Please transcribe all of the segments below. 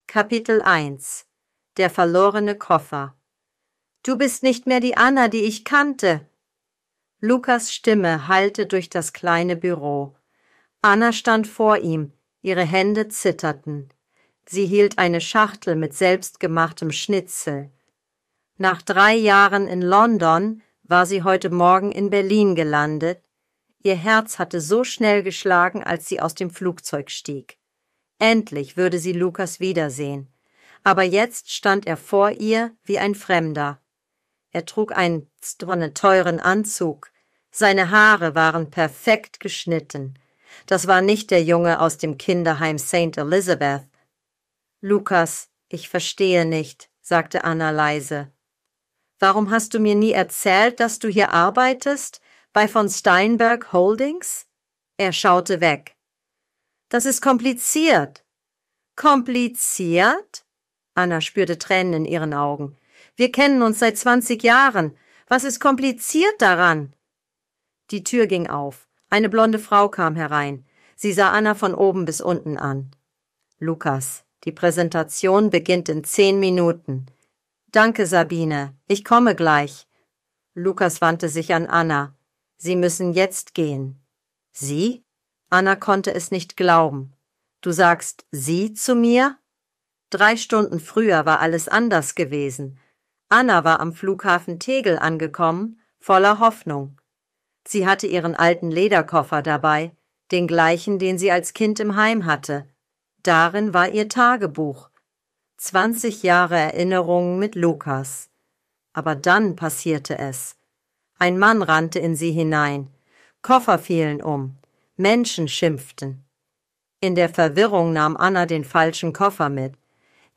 Kapitel 1 – Der verlorene Koffer. »Du bist nicht mehr die Anna, die ich kannte!« Lukas' Stimme hallte durch das kleine Büro. Anna stand vor ihm, ihre Hände zitterten. Sie hielt eine Schachtel mit selbstgemachtem Schnitzel. Nach 3 Jahren in London war sie heute Morgen in Berlin gelandet. Ihr Herz hatte so schnell geschlagen, als sie aus dem Flugzeug stieg. Endlich würde sie Lukas wiedersehen. Aber jetzt stand er vor ihr wie ein Fremder. Er trug einen teuren Anzug. Seine Haare waren perfekt geschnitten. Das war nicht der Junge aus dem Kinderheim St. Elizabeth. »Lukas, ich verstehe nicht«, sagte Anna leise. »Warum hast du mir nie erzählt, dass du hier arbeitest? Bei von Steinberg Holdings?« Er schaute weg. »Das ist kompliziert.« »Kompliziert?« Anna spürte Tränen in ihren Augen. »Wir kennen uns seit 20 Jahren. Was ist kompliziert daran?« Die Tür ging auf. Eine blonde Frau kam herein. Sie sah Anna von oben bis unten an. »Lukas, die Präsentation beginnt in 10 Minuten.« »Danke, Sabine. Ich komme gleich.« Lukas wandte sich an Anna. »Sie müssen jetzt gehen.« »Sie?« Anna konnte es nicht glauben. »Du sagst Sie zu mir?« 3 Stunden früher war alles anders gewesen. Anna war am Flughafen Tegel angekommen, voller Hoffnung. Sie hatte ihren alten Lederkoffer dabei, den gleichen, den sie als Kind im Heim hatte. Darin war ihr Tagebuch. 20 Jahre Erinnerungen mit Lukas. Aber dann passierte es. Ein Mann rannte in sie hinein. Koffer fielen um. Menschen schimpften. In der Verwirrung nahm Anna den falschen Koffer mit.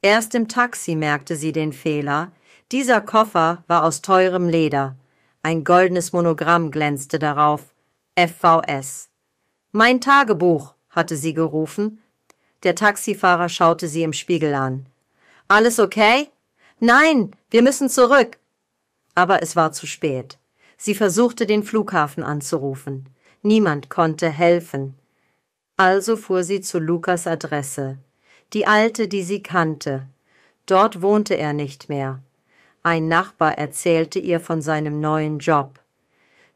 Erst im Taxi merkte sie den Fehler. Dieser Koffer war aus teurem Leder. Ein goldenes Monogramm glänzte darauf. FVS. »Mein Tagebuch«, hatte sie gerufen. Der Taxifahrer schaute sie im Spiegel an. »Alles okay?« »Nein, wir müssen zurück.« Aber es war zu spät. Sie versuchte, den Flughafen anzurufen. Niemand konnte helfen. Also fuhr sie zu Lukas' Adresse. Die alte, die sie kannte. Dort wohnte er nicht mehr. Ein Nachbar erzählte ihr von seinem neuen Job.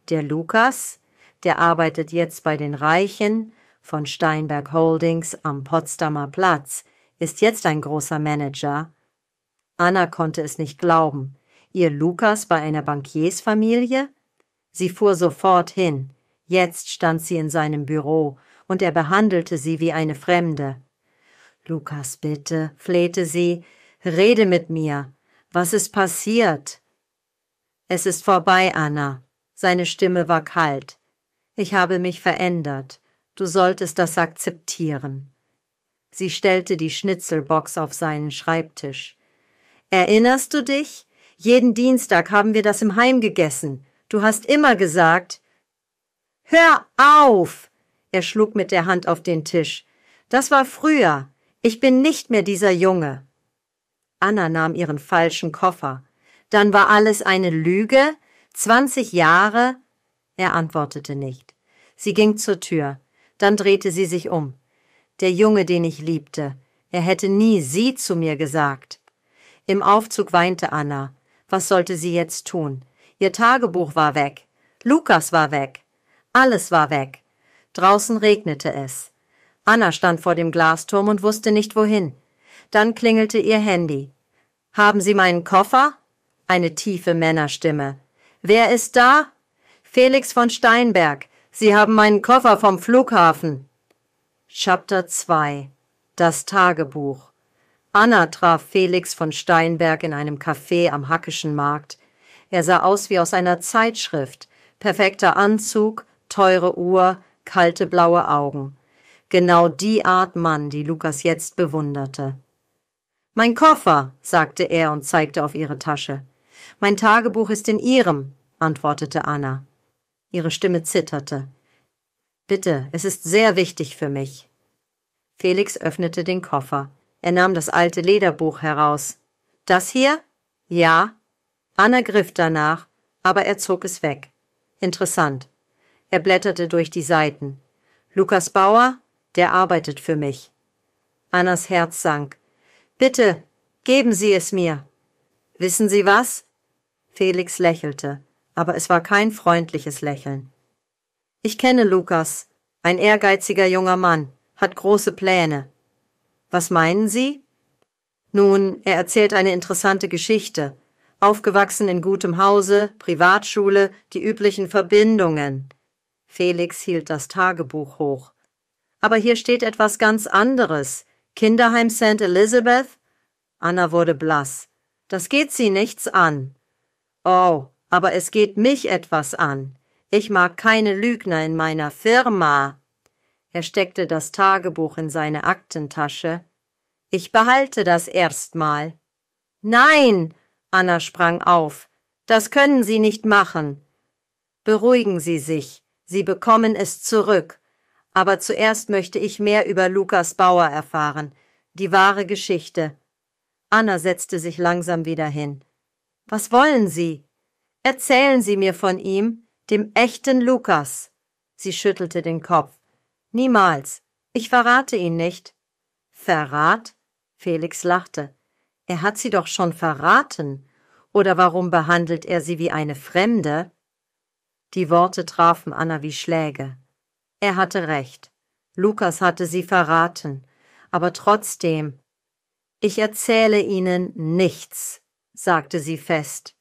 Der Lukas, der arbeitet jetzt bei den Reichen von Steinberg Holdings am Potsdamer Platz, ist jetzt ein großer Manager. Anna konnte es nicht glauben. Ihr Lukas bei einer Bankiersfamilie? Sie fuhr sofort hin. Jetzt stand sie in seinem Büro, und er behandelte sie wie eine Fremde. »Lukas, bitte«, flehte sie, »rede mit mir. Was ist passiert?« »Es ist vorbei, Anna.« Seine Stimme war kalt. »Ich habe mich verändert. Du solltest das akzeptieren.« Sie stellte die Schnitzelbox auf seinen Schreibtisch. »Erinnerst du dich? Jeden Dienstag haben wir das im Heim gegessen. Du hast immer gesagt...« »Hör auf!« Er schlug mit der Hand auf den Tisch. »Das war früher. Ich bin nicht mehr dieser Junge.« Anna nahm ihren falschen Koffer. »Dann war alles eine Lüge? 20 Jahre?« Er antwortete nicht. Sie ging zur Tür. Dann drehte sie sich um. Der Junge, den ich liebte. Er hätte nie Sie zu mir gesagt. Im Aufzug weinte Anna. Was sollte sie jetzt tun? Ihr Tagebuch war weg. Lukas war weg. Alles war weg. Draußen regnete es. Anna stand vor dem Glasturm und wusste nicht wohin. Dann klingelte ihr Handy. »Haben Sie meinen Koffer?« Eine tiefe Männerstimme. »Wer ist da?« »Felix von Steinberg. Sie haben meinen Koffer vom Flughafen.« Chapter 2 – Das Tagebuch. Anna traf Felix von Steinberg in einem Café am Hackischen Markt. Er sah aus wie aus einer Zeitschrift. Perfekter Anzug, teure Uhr, kalte blaue Augen. Genau die Art Mann, die Lukas jetzt bewunderte. »Mein Koffer«, sagte er und zeigte auf ihre Tasche. »Mein Tagebuch ist in Ihrem«, antwortete Anna. Ihre Stimme zitterte. »Bitte, es ist sehr wichtig für mich.« Felix öffnete den Koffer. Er nahm das alte Lederbuch heraus. »Das hier?« »Ja.« Anna griff danach, aber er zog es weg. »Interessant.« Er blätterte durch die Seiten. »Lukas Bauer, der arbeitet für mich.« Annas Herz sank. Bitte, geben Sie es mir. Wissen Sie was? Felix lächelte, aber es war kein freundliches Lächeln. Ich kenne Lukas, ein ehrgeiziger junger Mann, hat große Pläne. Was meinen Sie? Nun, er erzählt eine interessante Geschichte. Aufgewachsen in gutem Hause, Privatschule, die üblichen Verbindungen. Felix hielt das Tagebuch hoch. Aber hier steht etwas ganz anderes. Kinderheim St. Elizabeth? Anna wurde blass. Das geht Sie nichts an. Oh, aber es geht mich etwas an. Ich mag keine Lügner in meiner Firma. Er steckte das Tagebuch in seine Aktentasche. Ich behalte das erstmal. Nein! Anna sprang auf. Das können Sie nicht machen. Beruhigen Sie sich. Sie bekommen es zurück. Aber zuerst möchte ich mehr über Lukas Bauer erfahren. Die wahre Geschichte. Anna setzte sich langsam wieder hin. Was wollen Sie? Erzählen Sie mir von ihm, dem echten Lukas. Sie schüttelte den Kopf. Niemals. Ich verrate ihn nicht. Verrat? Felix lachte. Er hat sie doch schon verraten. Oder warum behandelt er sie wie eine Fremde? Die Worte trafen Anna wie Schläge. Er hatte recht. Lukas hatte sie verraten. Aber trotzdem. Ich erzähle Ihnen nichts, sagte sie fest.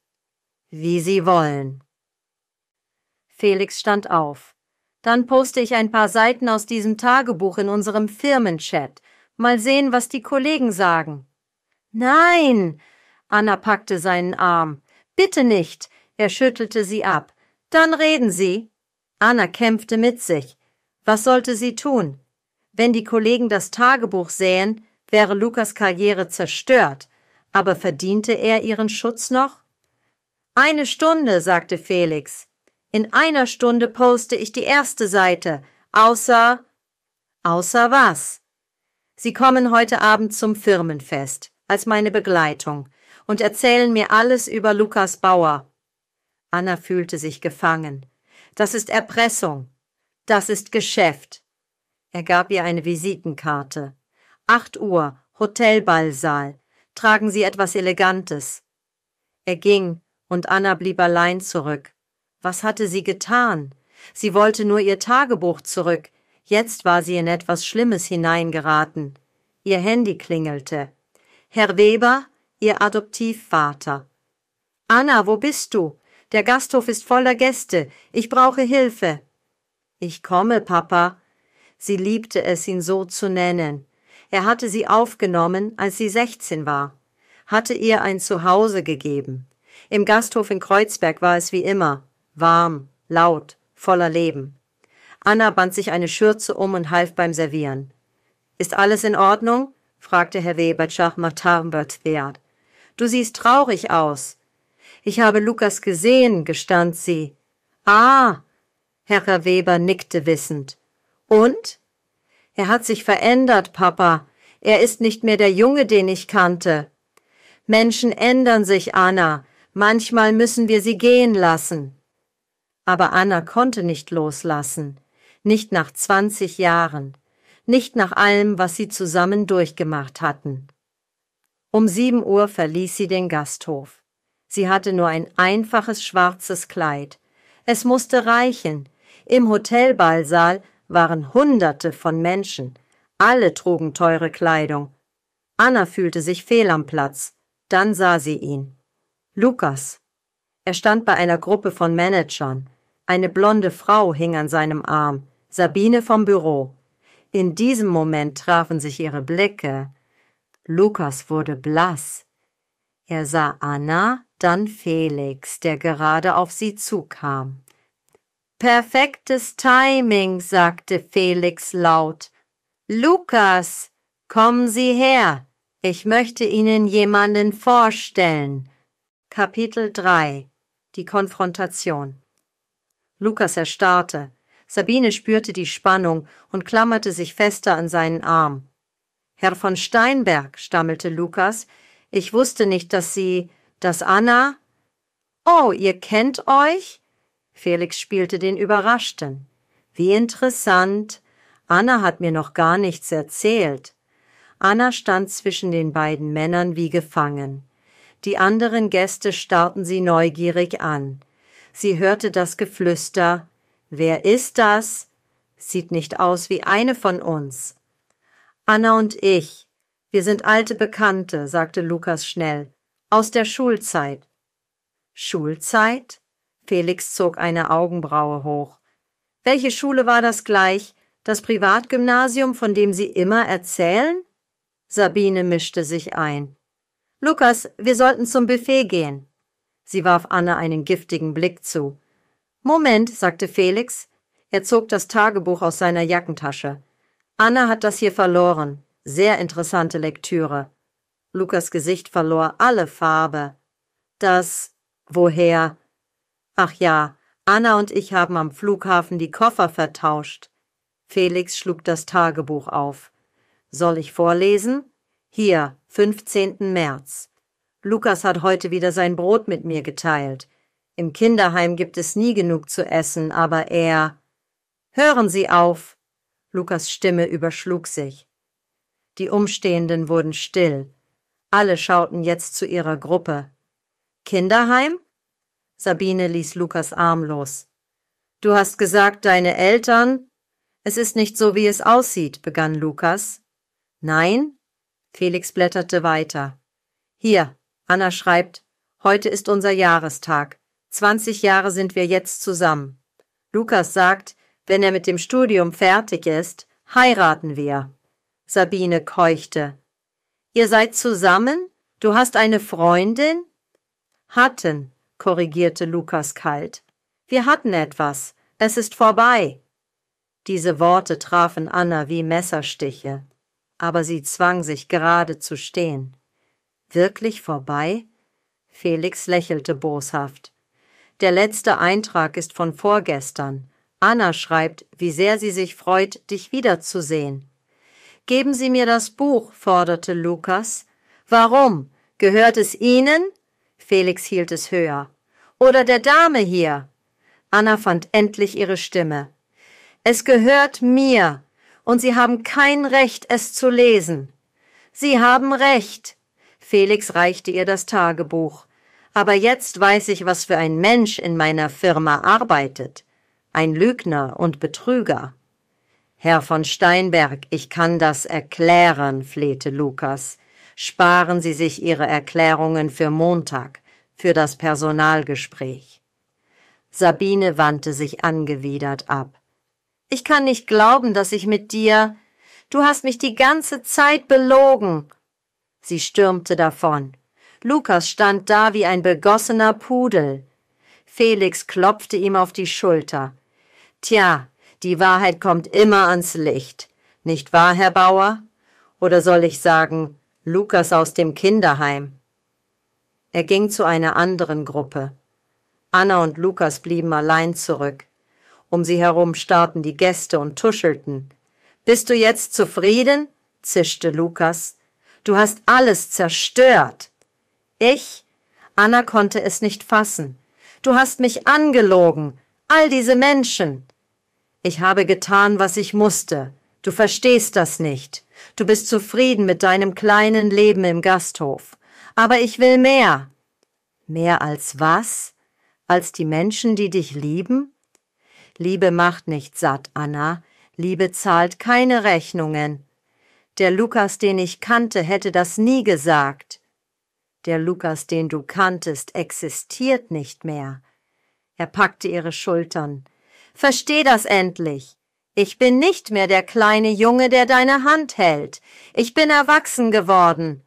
Wie Sie wollen. Felix stand auf. Dann poste ich ein paar Seiten aus diesem Tagebuch in unserem Firmenchat. Mal sehen, was die Kollegen sagen. Nein! Anna packte seinen Arm. Bitte nicht! Er schüttelte sie ab. Dann reden Sie. Anna kämpfte mit sich. Was sollte sie tun? Wenn die Kollegen das Tagebuch sähen, wäre Lukas' Karriere zerstört. Aber verdiente er ihren Schutz noch? 1 Stunde, sagte Felix. In 1 Stunde poste ich die erste Seite. Außer was? Sie kommen heute Abend zum Firmenfest, als meine Begleitung, und erzählen mir alles über Lukas Bauer. Anna fühlte sich gefangen. Das ist Erpressung. Das ist Geschäft. Er gab ihr eine Visitenkarte. 8 Uhr, Hotelballsaal. Tragen Sie etwas Elegantes. Er ging, und Anna blieb allein zurück. Was hatte sie getan? Sie wollte nur ihr Tagebuch zurück. Jetzt war sie in etwas Schlimmes hineingeraten. Ihr Handy klingelte. Herr Weber, ihr Adoptivvater. Anna, wo bist du? Der Gasthof ist voller Gäste. Ich brauche Hilfe. Ich komme, Papa. Sie liebte es, ihn so zu nennen. Er hatte sie aufgenommen, als sie 16 war, hatte ihr ein Zuhause gegeben. Im Gasthof in Kreuzberg war es wie immer, warm, laut, voller Leben. Anna band sich eine Schürze um und half beim Servieren. »Ist alles in Ordnung?« fragte Herr Weber Chachmatarbert-Wert. »Du siehst traurig aus.« »Ich habe Lukas gesehen«, gestand sie. »Ah!« Herr Weber nickte wissend. »Und?« »Er hat sich verändert, Papa. Er ist nicht mehr der Junge, den ich kannte.« »Menschen ändern sich, Anna. Manchmal müssen wir sie gehen lassen.« Aber Anna konnte nicht loslassen. Nicht nach 20 Jahren. Nicht nach allem, was sie zusammen durchgemacht hatten. Um 7 Uhr verließ sie den Gasthof. Sie hatte nur ein einfaches schwarzes Kleid. Es musste reichen. Im Hotelballsaal waren Hunderte von Menschen. Alle trugen teure Kleidung. Anna fühlte sich fehl am Platz. Dann sah sie ihn. Lukas. Er stand bei einer Gruppe von Managern. Eine blonde Frau hing an seinem Arm. Sabine vom Büro. In diesem Moment trafen sich ihre Blicke. Lukas wurde blass. Er sah Anna, dann Felix, der gerade auf sie zukam. »Perfektes Timing«, sagte Felix laut. »Lukas, kommen Sie her. Ich möchte Ihnen jemanden vorstellen.« Kapitel 3 – Die Konfrontation. Lukas erstarrte. Sabine spürte die Spannung und klammerte sich fester an seinen Arm. »Herr von Steinberg«, stammelte Lukas, »ich wusste nicht, dass Anna...« »Oh, ihr kennt euch?« Felix spielte den Überraschten. »Wie interessant. Anna hat mir noch gar nichts erzählt.« Anna stand zwischen den beiden Männern wie gefangen. Die anderen Gäste starrten sie neugierig an. Sie hörte das Geflüster. »Wer ist das? Sieht nicht aus wie eine von uns.« »Anna und ich. Wir sind alte Bekannte«, sagte Lukas schnell. »Aus der Schulzeit.« »Schulzeit?« Felix zog eine Augenbraue hoch. »Welche Schule war das gleich? Das Privatgymnasium, von dem Sie immer erzählen?« Sabine mischte sich ein. »Lukas, wir sollten zum Buffet gehen.« Sie warf Anna einen giftigen Blick zu. »Moment«, sagte Felix. Er zog das Tagebuch aus seiner Jackentasche. »Anna hat das hier verloren. Sehr interessante Lektüre.« Lukas' Gesicht verlor alle Farbe. »Das... woher?« »Ach ja, Anna und ich haben am Flughafen die Koffer vertauscht.« Felix schlug das Tagebuch auf. »Soll ich vorlesen?« »Hier, 15. März. Lukas hat heute wieder sein Brot mit mir geteilt. Im Kinderheim gibt es nie genug zu essen, aber er...« »Hören Sie auf!« Lukas' Stimme überschlug sich. Die Umstehenden wurden still. Alle schauten jetzt zu ihrer Gruppe. »Kinderheim?« Sabine ließ Lukas Arm los. »Du hast gesagt, deine Eltern...« »Es ist nicht so, wie es aussieht«, begann Lukas. »Nein?« Felix blätterte weiter. »Hier, Anna schreibt, heute ist unser Jahrestag. 20 Jahre sind wir jetzt zusammen. Lukas sagt, wenn er mit dem Studium fertig ist, heiraten wir.« Sabine keuchte. »Ihr seid zusammen? Du hast eine Freundin?« »Hatten«, korrigierte Lukas kalt. »Wir hatten etwas. Es ist vorbei.« Diese Worte trafen Anna wie Messerstiche, aber sie zwang sich gerade zu stehen. »Wirklich vorbei?« Felix lächelte boshaft. »Der letzte Eintrag ist von vorgestern. Anna schreibt, wie sehr sie sich freut, dich wiederzusehen.« »Geben Sie mir das Buch«, forderte Lukas. »Warum? Gehört es Ihnen?« Felix hielt es höher. »Oder der Dame hier?« Anna fand endlich ihre Stimme. »Es gehört mir, und Sie haben kein Recht, es zu lesen.« »Sie haben recht.« Felix reichte ihr das Tagebuch. »Aber jetzt weiß ich, was für ein Mensch in meiner Firma arbeitet. Ein Lügner und Betrüger.« »Herr von Steinberg, ich kann das erklären«, flehte Lukas. »Sparen Sie sich Ihre Erklärungen für Montag, für das Personalgespräch.« Sabine wandte sich angewidert ab. »Ich kann nicht glauben, dass ich mit dir... Du hast mich die ganze Zeit belogen.« Sie stürmte davon. Lukas stand da wie ein begossener Pudel. Felix klopfte ihm auf die Schulter. »Tja, die Wahrheit kommt immer ans Licht. Nicht wahr, Herr Bauer? Oder soll ich sagen, Lukas aus dem Kinderheim?« Er ging zu einer anderen Gruppe. Anna und Lukas blieben allein zurück. Um sie herum starrten die Gäste und tuschelten. »Bist du jetzt zufrieden?« zischte Lukas. »Du hast alles zerstört.« »Ich?« Anna konnte es nicht fassen. »Du hast mich angelogen. All diese Menschen.« »Ich habe getan, was ich musste. Du verstehst das nicht. Du bist zufrieden mit deinem kleinen Leben im Gasthof. Aber ich will mehr.« »Mehr als was? Als die Menschen, die dich lieben?« »Liebe macht nicht satt, Anna. Liebe zahlt keine Rechnungen. Der Lukas, den ich kannte, hätte das nie gesagt.« »Der Lukas, den du kanntest, existiert nicht mehr.« Er packte ihre Schultern. »Versteh das endlich. Ich bin nicht mehr der kleine Junge, der deine Hand hält. Ich bin erwachsen geworden.«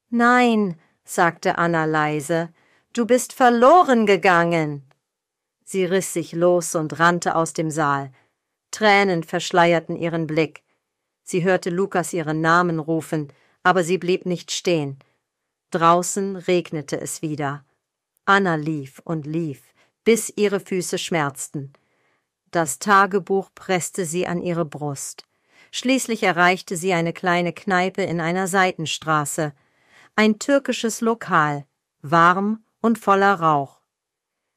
»Nein«, sagte Anna leise, »du bist verloren gegangen.« Sie riss sich los und rannte aus dem Saal. Tränen verschleierten ihren Blick. Sie hörte Lukas ihren Namen rufen, aber sie blieb nicht stehen. Draußen regnete es wieder. Anna lief und lief, bis ihre Füße schmerzten. Das Tagebuch presste sie an ihre Brust. Schließlich erreichte sie eine kleine Kneipe in einer Seitenstraße. Ein türkisches Lokal, warm und voller Rauch.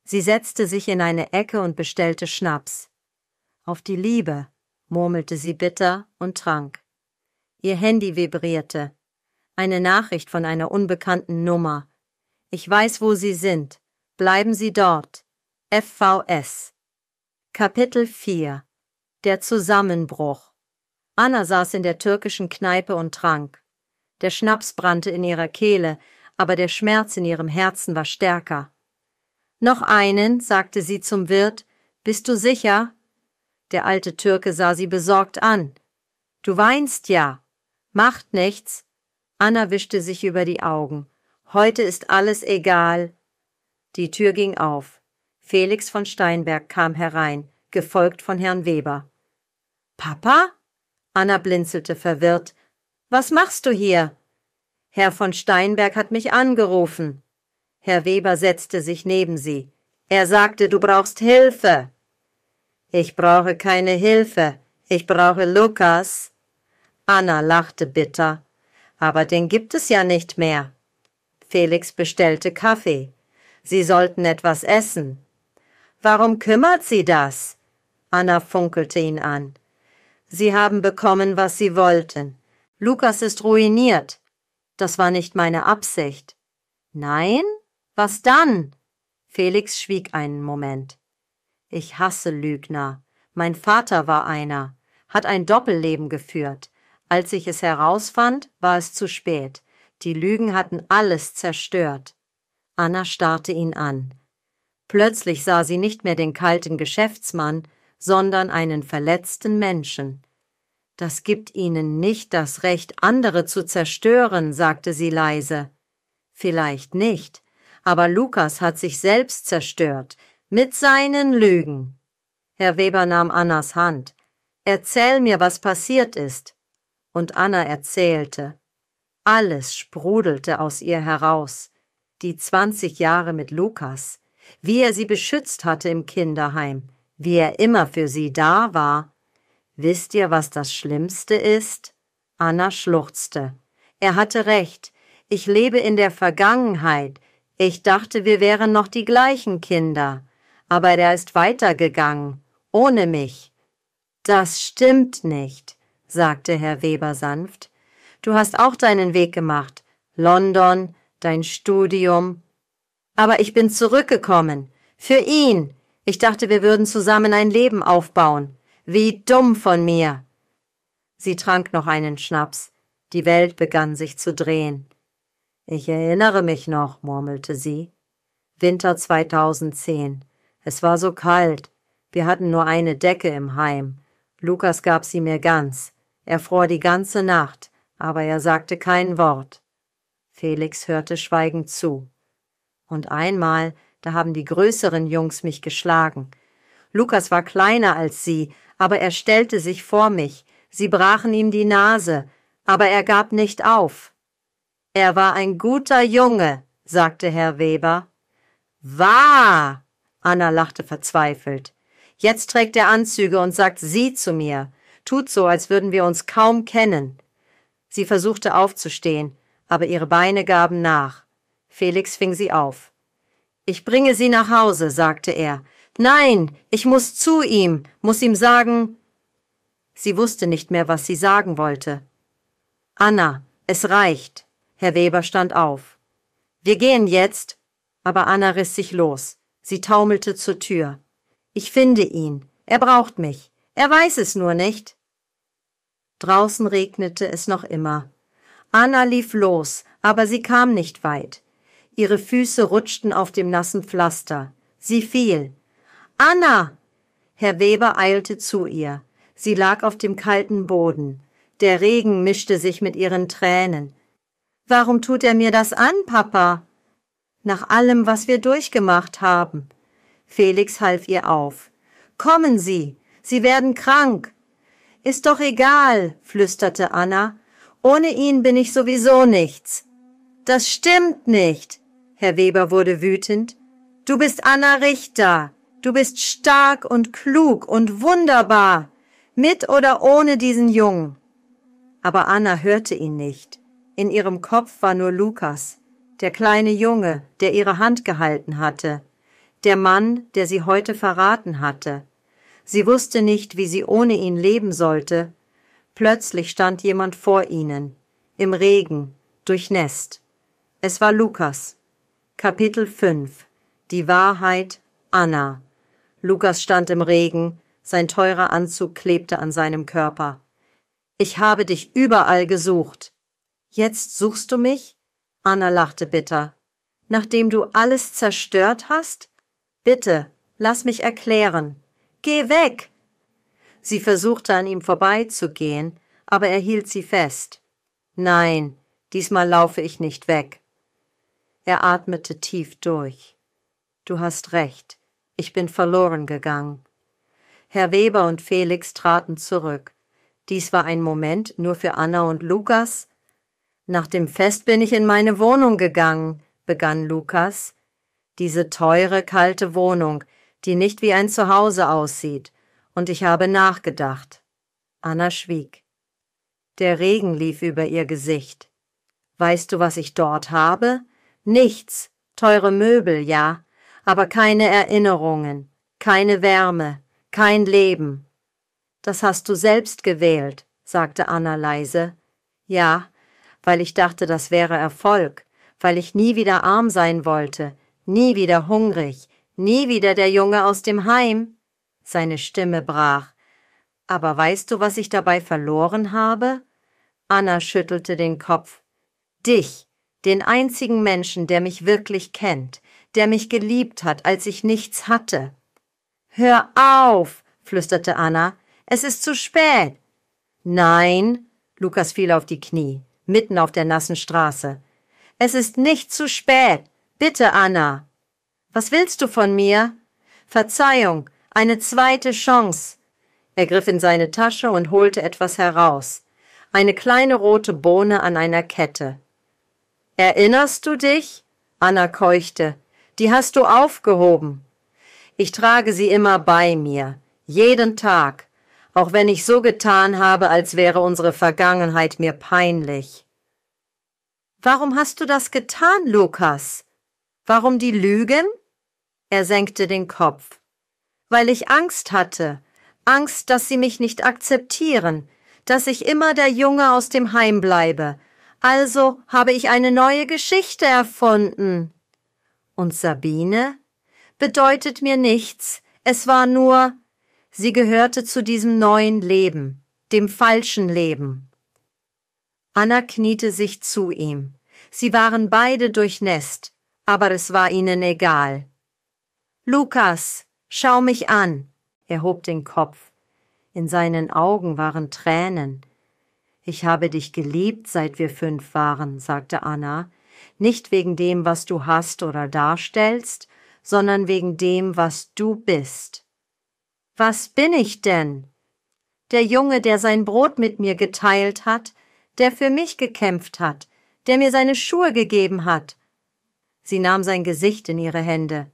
Sie setzte sich in eine Ecke und bestellte Schnaps. »Auf die Liebe«, murmelte sie bitter und trank. Ihr Handy vibrierte. Eine Nachricht von einer unbekannten Nummer. Ich weiß, wo Sie sind. Bleiben Sie dort. FVS. Kapitel 4. Der Zusammenbruch. Anna saß in der türkischen Kneipe und trank. Der Schnaps brannte in ihrer Kehle, aber der Schmerz in ihrem Herzen war stärker. »Noch einen«, sagte sie zum Wirt. »Bist du sicher?« Der alte Türke sah sie besorgt an. »Du weinst ja.« »Macht nichts.« Anna wischte sich über die Augen. »Heute ist alles egal.« Die Tür ging auf. Felix von Steinberg kam herein, gefolgt von Herrn Weber. »Papa?« Anna blinzelte verwirrt. »Was machst du hier?« »Herr von Steinberg hat mich angerufen.« Herr Weber setzte sich neben sie. »Er sagte, du brauchst Hilfe.« »Ich brauche keine Hilfe. Ich brauche Lukas.« Anna lachte bitter. »Aber den gibt es ja nicht mehr.« Felix bestellte Kaffee. »Sie sollten etwas essen.« »Warum kümmert Sie das?« Anna funkelte ihn an. »Sie haben bekommen, was Sie wollten. Lukas ist ruiniert. Das war nicht meine Absicht.« »Nein? Was dann?« Felix schwieg einen Moment. »Ich hasse Lügner. Mein Vater war einer, hat ein Doppelleben geführt. Als ich es herausfand, war es zu spät. Die Lügen hatten alles zerstört.« Anna starrte ihn an. Plötzlich sah sie nicht mehr den kalten Geschäftsmann, sondern einen verletzten Menschen. »Das gibt Ihnen nicht das Recht, andere zu zerstören«, sagte sie leise. »Vielleicht nicht, aber Lukas hat sich selbst zerstört, mit seinen Lügen.« Herr Weber nahm Annas Hand. »Erzähl mir, was passiert ist.« Und Anna erzählte. Alles sprudelte aus ihr heraus. Die 20 Jahre mit Lukas, wie er sie beschützt hatte im Kinderheim, wie er immer für sie da war. »Wisst ihr, was das Schlimmste ist?« Anna schluchzte. »Er hatte recht. Ich lebe in der Vergangenheit. Ich dachte, wir wären noch die gleichen Kinder. Aber er ist weitergegangen, ohne mich.« »Das stimmt nicht«, sagte Herr Weber sanft. »Du hast auch deinen Weg gemacht. London, dein Studium. Aber ich bin zurückgekommen. Für ihn. Ich dachte, wir würden zusammen ein Leben aufbauen. Wie dumm von mir.« Sie trank noch einen Schnaps. Die Welt begann sich zu drehen. »Ich erinnere mich noch«, murmelte sie. »Winter 2010. Es war so kalt. Wir hatten nur eine Decke im Heim. Lukas gab sie mir ganz. Er fror die ganze Nacht, aber er sagte kein Wort.« Felix hörte schweigend zu. »Und einmal, da haben die größeren Jungs mich geschlagen. Lukas war kleiner als sie, aber er stellte sich vor mich. Sie brachen ihm die Nase, aber er gab nicht auf.« »Er war ein guter Junge«, sagte Herr Weber. »Wahr!« Anna lachte verzweifelt. »Jetzt trägt er Anzüge und sagt Sie zu mir. Tut so, als würden wir uns kaum kennen.« Sie versuchte aufzustehen, aber ihre Beine gaben nach. Felix fing sie auf. »Ich bringe Sie nach Hause«, sagte er. »Nein, ich muss zu ihm, muss ihm sagen...« Sie wusste nicht mehr, was sie sagen wollte. »Anna, es reicht.« Herr Weber stand auf. »Wir gehen jetzt.« Aber Anna riss sich los. Sie taumelte zur Tür. »Ich finde ihn. Er braucht mich. Er weiß es nur nicht.« Draußen regnete es noch immer. Anna lief los, aber sie kam nicht weit. Ihre Füße rutschten auf dem nassen Pflaster. Sie fiel. »Anna!« Herr Weber eilte zu ihr. Sie lag auf dem kalten Boden. Der Regen mischte sich mit ihren Tränen. »Warum tut er mir das an, Papa?« »Nach allem, was wir durchgemacht haben.« Felix half ihr auf. »Kommen Sie, Sie werden krank.« »Ist doch egal«, flüsterte Anna. »Ohne ihn bin ich sowieso nichts.« »Das stimmt nicht!« Herr Weber wurde wütend. »Du bist Anna Richter. Du bist stark und klug und wunderbar, mit oder ohne diesen Jungen.« Aber Anna hörte ihn nicht. In ihrem Kopf war nur Lukas, der kleine Junge, der ihre Hand gehalten hatte, der Mann, der sie heute verraten hatte. Sie wusste nicht, wie sie ohne ihn leben sollte. Plötzlich stand jemand vor ihnen, im Regen, durchnässt. Es war Lukas. Kapitel 5. Die Wahrheit, Anna. Lukas stand im Regen, sein teurer Anzug klebte an seinem Körper. »Ich habe dich überall gesucht.« »Jetzt suchst du mich?« Anna lachte bitter. »Nachdem du alles zerstört hast? Bitte, lass mich erklären. Geh weg!« Sie versuchte an ihm vorbeizugehen, aber er hielt sie fest. »Nein, diesmal laufe ich nicht weg.« Er atmete tief durch. »Du hast recht, ich bin verloren gegangen.« Herr Weber und Felix traten zurück. Dies war ein Moment nur für Anna und Lukas. »Nach dem Fest bin ich in meine Wohnung gegangen«, begann Lukas. »Diese teure, kalte Wohnung, die nicht wie ein Zuhause aussieht. Und ich habe nachgedacht.« Anna schwieg. Der Regen lief über ihr Gesicht. »Weißt du, was ich dort habe? Nichts. Teure Möbel, ja, aber keine Erinnerungen, keine Wärme, kein Leben.« »Das hast du selbst gewählt«, sagte Anna leise. »Ja, weil ich dachte, das wäre Erfolg, weil ich nie wieder arm sein wollte, nie wieder hungrig, nie wieder der Junge aus dem Heim.« Seine Stimme brach. »Aber weißt du, was ich dabei verloren habe?« Anna schüttelte den Kopf. »Dich, den einzigen Menschen, der mich wirklich kennt, der mich geliebt hat, als ich nichts hatte.« »Hör auf«, flüsterte Anna, »es ist zu spät.« »Nein«, Lukas fiel auf die Knie, mitten auf der nassen Straße. »Es ist nicht zu spät. Bitte, Anna.« »Was willst du von mir?« »Verzeihung, eine zweite Chance.« Er griff in seine Tasche und holte etwas heraus. Eine kleine rote Bohne an einer Kette. »Erinnerst du dich?« Anna keuchte. »Die hast du aufgehoben.« »Ich trage sie immer bei mir, jeden Tag, auch wenn ich so getan habe, als wäre unsere Vergangenheit mir peinlich.« »Warum hast du das getan, Lukas? Warum die Lügen?« Er senkte den Kopf. »Weil ich Angst hatte. Angst, dass sie mich nicht akzeptieren, dass ich immer der Junge aus dem Heim bleibe. Also habe ich eine neue Geschichte erfunden.« »Und Sabine?« »Bedeutet mir nichts. Es war nur, sie gehörte zu diesem neuen Leben, dem falschen Leben.« Anna kniete sich zu ihm. Sie waren beide durchnässt, aber es war ihnen egal. »Lukas, schau mich an.« Er hob den Kopf. In seinen Augen waren Tränen. »Ich habe dich geliebt, seit wir 5 waren«, sagte Anna, »nicht wegen dem, was du hast oder darstellst, sondern wegen dem, was du bist.« »Was bin ich denn?« »Der Junge, der sein Brot mit mir geteilt hat, der für mich gekämpft hat, der mir seine Schuhe gegeben hat.« Sie nahm sein Gesicht in ihre Hände.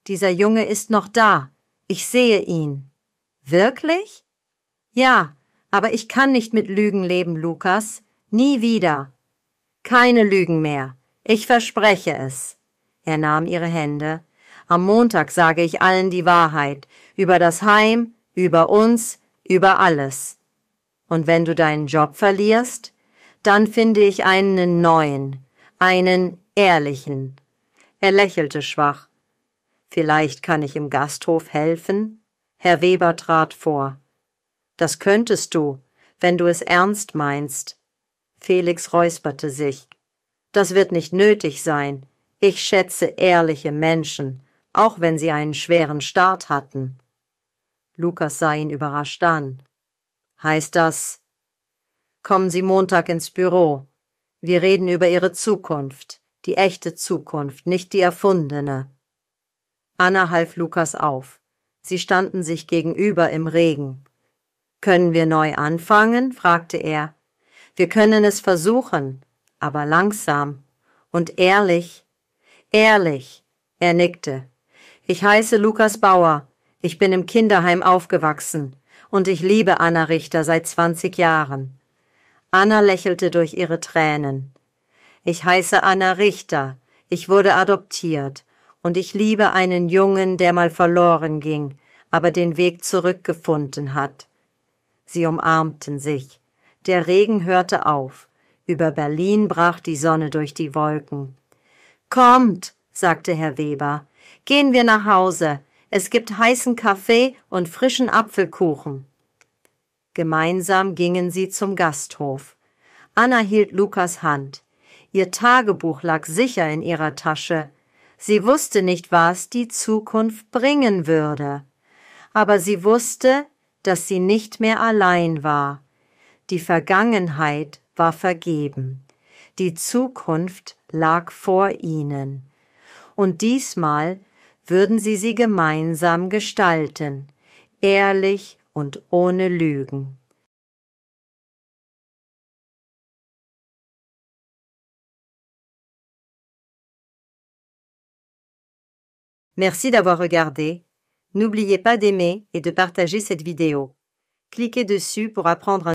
»Dieser Junge ist noch da. Ich sehe ihn.« »Wirklich?« »Ja, aber ich kann nicht mit Lügen leben, Lukas. Nie wieder.« »Keine Lügen mehr. Ich verspreche es.« Er nahm ihre Hände. »Am Montag sage ich allen die Wahrheit. Über das Heim, über uns, über alles. Und wenn du deinen Job verlierst, dann finde ich einen neuen, einen ehrlichen.« Er lächelte schwach. »Vielleicht kann ich im Gasthof helfen?« Herr Weber trat vor. »Das könntest du, wenn du es ernst meinst.« Felix räusperte sich. »Das wird nicht nötig sein. Ich schätze ehrliche Menschen, auch wenn sie einen schweren Start hatten.« Lukas sah ihn überrascht an. »Heißt das, kommen Sie Montag ins Büro. Wir reden über Ihre Zukunft, die echte Zukunft, nicht die erfundene.« Anna half Lukas auf. Sie standen sich gegenüber im Regen. »Können wir neu anfangen?« fragte er. »Wir können es versuchen, aber langsam und ehrlich.« »Ehrlich«, er nickte. »Ich heiße Lukas Bauer. Ich bin im Kinderheim aufgewachsen und ich liebe Anna Richter seit 20 Jahren.« Anna lächelte durch ihre Tränen. »Ich heiße Anna Richter. Ich wurde adoptiert und ich liebe einen Jungen, der mal verloren ging, aber den Weg zurückgefunden hat.« Sie umarmten sich. Der Regen hörte auf. Über Berlin brach die Sonne durch die Wolken. »Kommt«, sagte Herr Weber, »gehen wir nach Hause. Es gibt heißen Kaffee und frischen Apfelkuchen.« Gemeinsam gingen sie zum Gasthof. Anna hielt Lukas Hand. Ihr Tagebuch lag sicher in ihrer Tasche. Sie wusste nicht, was die Zukunft bringen würde. Aber sie wusste, dass sie nicht mehr allein war. Die Vergangenheit war vergeben. Die Zukunft lag vor ihnen. Und diesmal würden sie gemeinsam gestalten, ehrlich und ohne Lügen. Merci d'avoir regardé. N'oubliez pas d'aimer et de partager cette vidéo. Cliquez dessus pour apprendre un